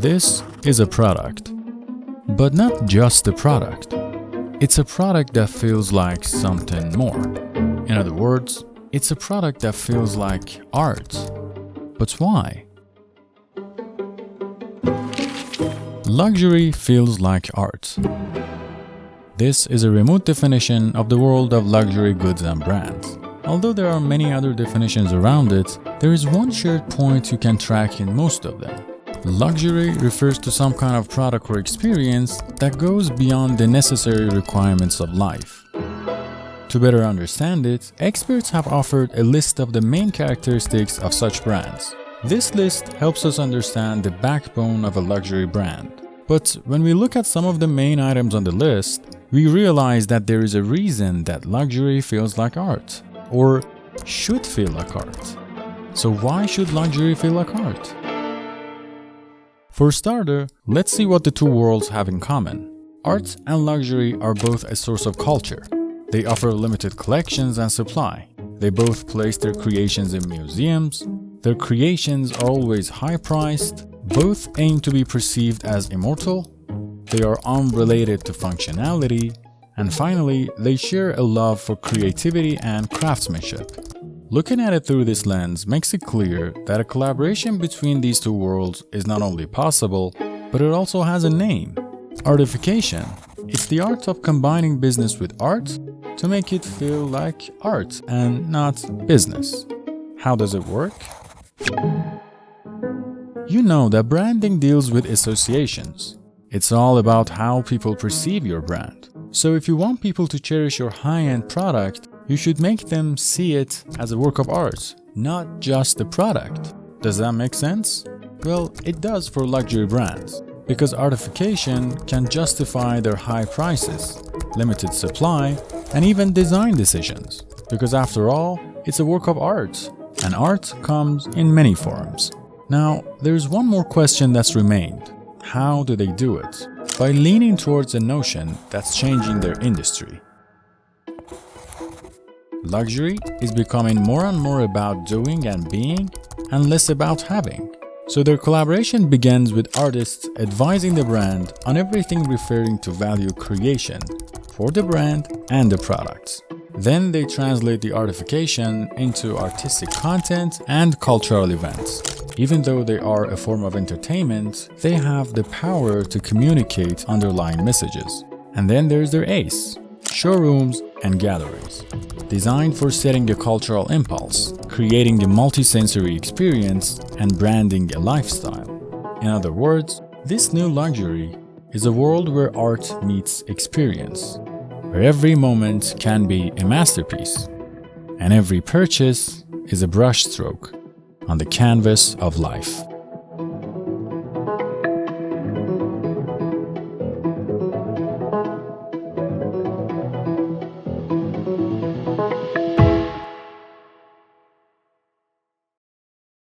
This is a product, but not just a product. It's a product that feels like something more. In other words, it's a product that feels like art. But why? Luxury feels like art. This is a remote definition of the world of luxury goods and brands. Although there are many other definitions around it, there is one shared point you can track in most of them. Luxury refers to some kind of product or experience that goes beyond the necessary requirements of life. To better understand it, experts have offered a list of the main characteristics of such brands. This list helps us understand the backbone of a luxury brand. But when we look at some of the main items on the list, we realize that there is a reason that luxury feels like art, or should feel like art. So why should luxury feel like art? For a starter, let's see what the two worlds have in common. Art and luxury are both a source of culture. They offer limited collections and supply. They both place their creations in museums. Their creations are always high-priced. Both aim to be perceived as immortal. They are unrelated to functionality. And finally, they share a love for creativity and craftsmanship. Looking at it through this lens makes it clear that a collaboration between these two worlds is not only possible, but it also has a name: artification. It's the art of combining business with art to make it feel like art and not business. How does it work? You know that branding deals with associations. It's all about how people perceive your brand. So if you want people to cherish your high-end product, you should make them see it as a work of art, not just a product. Does that make sense? Well, it does for luxury brands, because artification can justify their high prices, limited supply, and even design decisions. Because after all, it's a work of art, and art comes in many forms. Now, there's one more question that's remained. How do they do it? By leaning towards a notion that's changing their industry. Luxury is becoming more and more about doing and being, and less about having. So their collaboration begins with artists advising the brand on everything referring to value creation for the brand and the products. Then they translate the artification into artistic content and cultural events. Even though they are a form of entertainment, they have the power to communicate underlying messages. And then there's their ace: showrooms and galleries, designed for setting a cultural impulse, creating a multisensory experience, and branding a lifestyle. In other words, this new luxury is a world where art meets experience, where every moment can be a masterpiece, and every purchase is a brushstroke on the canvas of life.